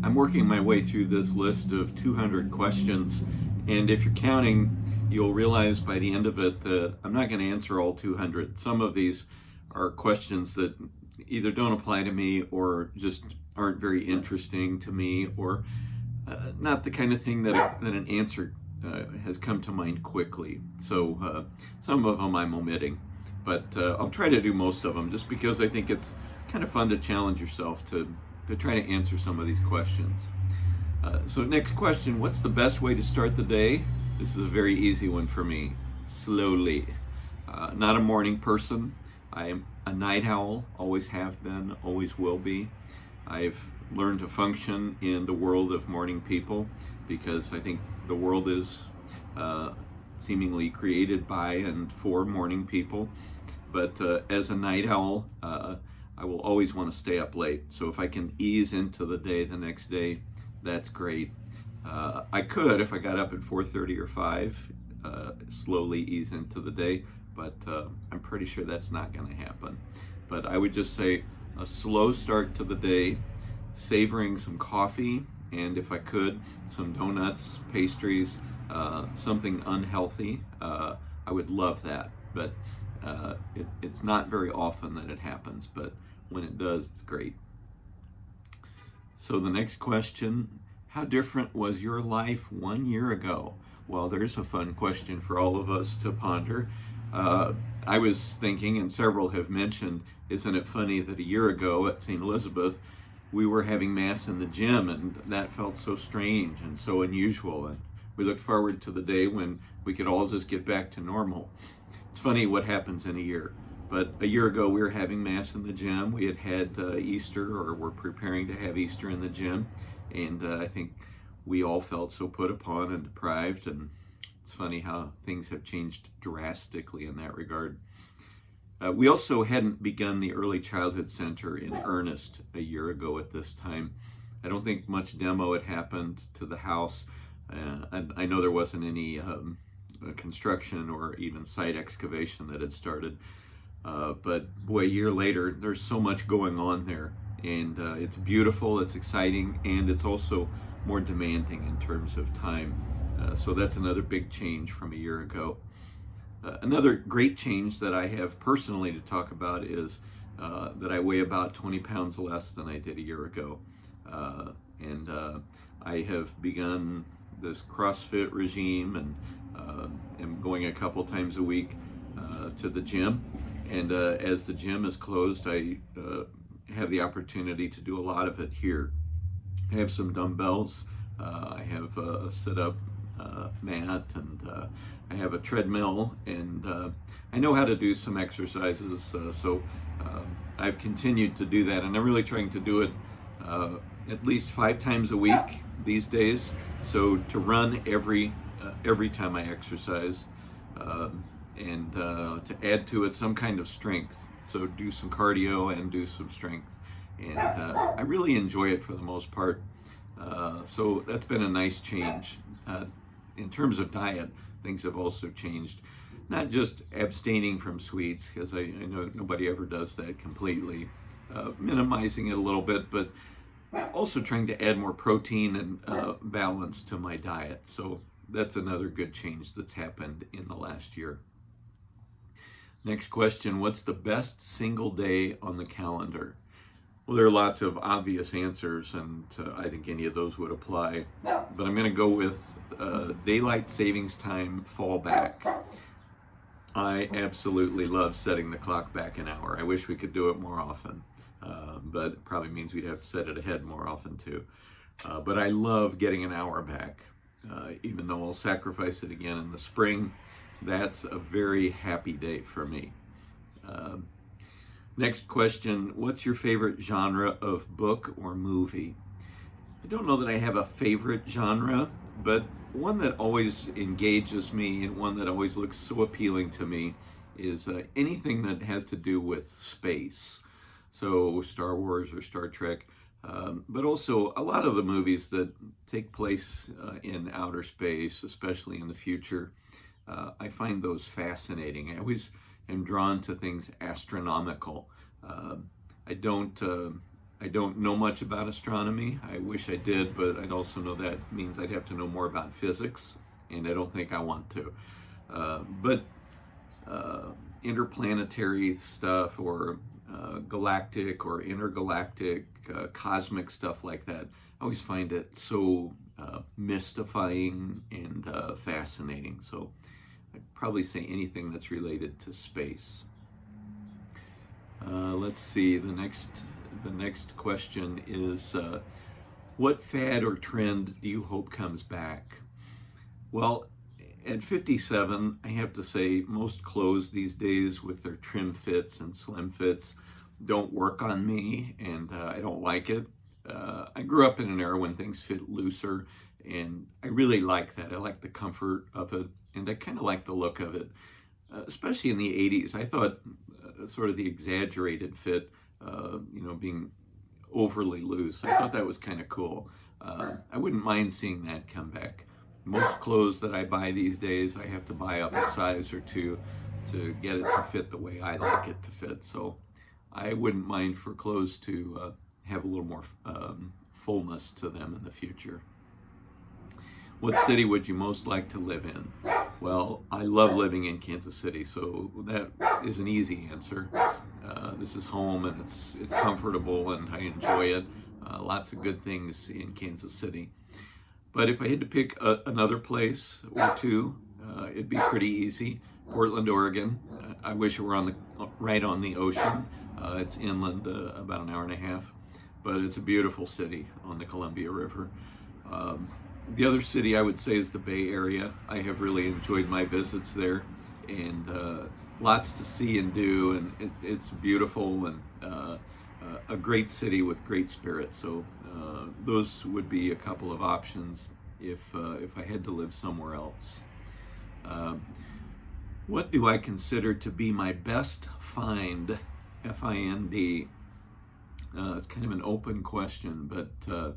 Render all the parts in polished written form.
I'm working my way through this list of 200 questions, and if you're counting, you'll realize by the end of it that I'm not going to answer all 200. Some of these are questions that either don't apply to me or just aren't very interesting to me, or not the kind of thing that an answer has come to mind quickly. So some of them I'm omitting, but I'll try to do most of them just because I think it's kind of fun to challenge yourself to try to answer some of these questions. So next question, what's the best way to start the day? This is a very easy one for me. Slowly. Not a morning person. I am a night owl, always have been, always will be. I've learned to function in the world of morning people because I think the world is seemingly created by and for morning people. But as a night owl, I will always want to stay up late. So if I can ease into the day the next day, that's great. I could, if I got up at 4:30 or 5, slowly ease into the day, but I'm pretty sure that's not going to happen. But I would just say a slow start to the day, savoring some coffee, and if I could, some donuts, pastries, something unhealthy. I would love that, but it's not very often that it happens, but when it does, it's great. So the next question, how different was your life 1 year ago? Well, there's a fun question for all of us to ponder. I was thinking, and several have mentioned, isn't it funny that a year ago at St. Elizabeth, we were having Mass in the gym, and that felt so strange and so unusual, and we looked forward to the day when we could all just get back to normal. It's funny what happens in a year. But a year ago, we were having Mass in the gym. We had Easter, or were preparing to have Easter in the gym. And I think we all felt so put upon and deprived. And it's funny how things have changed drastically in that regard. We also hadn't begun the Early Childhood Center in earnest a year ago at this time. I don't think much demo had happened to the house. And I know there wasn't any construction or even site excavation that had started. But boy, a year later, there's so much going on there, and it's beautiful, it's exciting, and it's also more demanding in terms of time. So that's another big change from a year ago. Another great change that I have personally to talk about is that I weigh about 20 pounds less than I did a year ago. And I have begun this CrossFit regime and am going a couple times a week to the gym. And as the gym is closed, I have the opportunity to do a lot of it here. I have some dumbbells, I have a sit-up mat, and I have a treadmill, and I know how to do some exercises, so I've continued to do that, and I'm really trying to do it at least 5 times a week these days, so to run every time I exercise, and to add to it some kind of strength. So do some cardio and do some strength. And I really enjoy it for the most part. So that's been a nice change. In terms of diet, things have also changed. Not just abstaining from sweets, because I know nobody ever does that completely. Minimizing it a little bit, but also trying to add more protein and balance to my diet. So that's another good change that's happened in the last year. Next question, what's the best single day on the calendar? Well, there are lots of obvious answers, and I think any of those would apply. But I'm going to go with daylight savings time fallback. I absolutely love setting the clock back an hour. I wish we could do it more often, but it probably means we'd have to set it ahead more often too. But I love getting an hour back, even though I'll sacrifice it again in the spring. That's a very happy day for me. Next question, what's your favorite genre of book or movie? I don't know that I have a favorite genre, but one that always engages me and one that always looks so appealing to me is anything that has to do with space. So Star Wars or Star Trek, but also a lot of the movies that take place in outer space, especially in the future. I find those fascinating. I always am drawn to things astronomical. I I don't know much about astronomy. I wish I did, but I'd also know that means I'd have to know more about physics, and I don't think I want to. But interplanetary stuff, or galactic or intergalactic, cosmic stuff like that, I always find it so mystifying and fascinating. So I'd probably say anything that's related to space. Let's see, the next question is, what fad or trend do you hope comes back? Well, at 57, I have to say most clothes these days with their trim fits and slim fits don't work on me, and I don't like it. I grew up in an era when things fit looser, and I really like that. I like the comfort of it, and I kind of like the look of it, especially in the 80s. I thought sort of the exaggerated fit, being overly loose, I thought that was kind of cool. I wouldn't mind seeing that come back. Most clothes that I buy these days, I have to buy up a size or two to get it to fit the way I like it to fit. So I wouldn't mind for clothes to have a little more fullness to them in the future. What city would you most like to live in? Well, I love living in Kansas City, so that is an easy answer. This is home, and it's comfortable, and I enjoy it. Lots of good things in Kansas City. But if I had to pick another place or two, it'd be pretty easy. Portland, Oregon. I wish it were right on the ocean. It's inland, about an hour and a half, but it's a beautiful city on the Columbia River. The other city I would say is the Bay Area. I have really enjoyed my visits there, and lots to see and do, and it's beautiful, and a great city with great spirit. So those would be a couple of options if I had to live somewhere else. What do I consider to be my best find, F-I-N-D? It's kind of an open question, but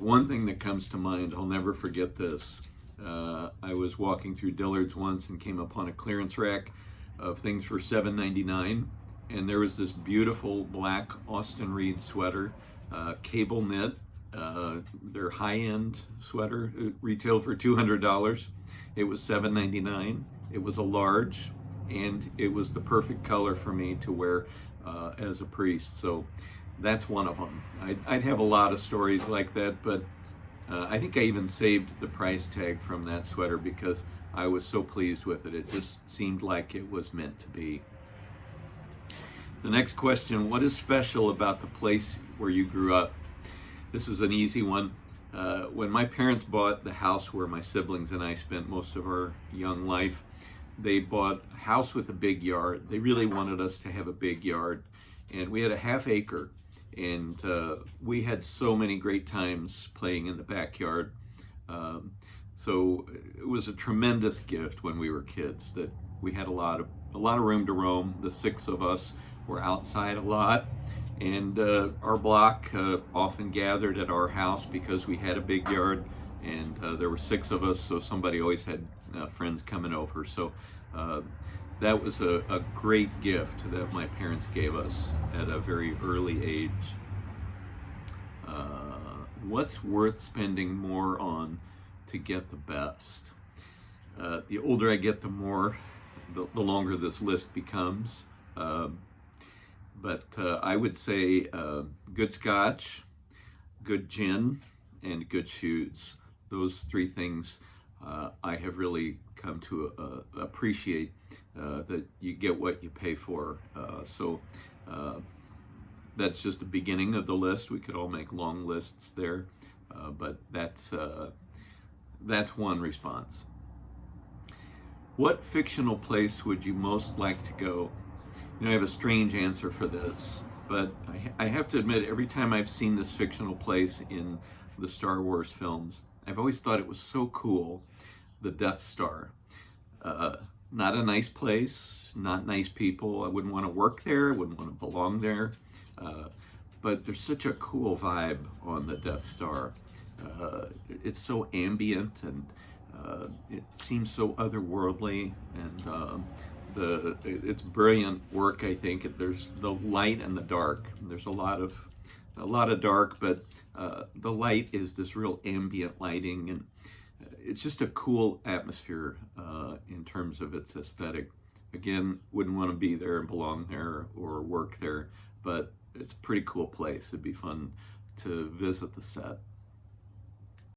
one thing that comes to mind, I'll never forget this. I was walking through Dillard's once and came upon a clearance rack of things for $7.99, and there was this beautiful black Austin Reed sweater, cable knit. Their high-end sweater, it retailed for $200. It was $7.99. It was a large, and it was the perfect color for me to wear as a priest. So that's one of them. I'd have a lot of stories like that, but I think I even saved the price tag from that sweater because I was so pleased with it. It just seemed like it was meant to be. The next question, what is special about the place where you grew up? This is an easy one. When my parents bought the house where my siblings and I spent most of our young life, they bought a house with a big yard. They really wanted us to have a big yard, and we had a half acre, and we had so many great times playing in the backyard. So it was a tremendous gift when we were kids that we had a lot of room to roam. The six of us were outside a lot, and our block often gathered at our house because we had a big yard, and there were six of us, so somebody always had friends coming over. So that was a great gift that my parents gave us at a very early age. What's worth spending more on to get the best? The older I get, the longer this list becomes. But I would say good scotch, good gin, and good shoes. Those three things I have really come to appreciate, that you get what you pay for. So that's just the beginning of the list. We could all make long lists there, but that's one response. What fictional place would you most like to go? I have a strange answer for this, but I have to admit, every time I've seen this fictional place in the Star Wars films, I've always thought it was so cool, the Death Star. Not a nice place, not nice people. I wouldn't want to work there, I wouldn't want to belong there, but there's such a cool vibe on the Death Star. It's so ambient, and it seems so otherworldly, and it's brilliant work, I think. There's the light and the dark. There's a lot of a lot of dark, but the light is this real ambient lighting, and it's just a cool atmosphere in terms of its aesthetic. Again, wouldn't want to be there and belong there or work there, but it's a pretty cool place. It'd be fun to visit the set.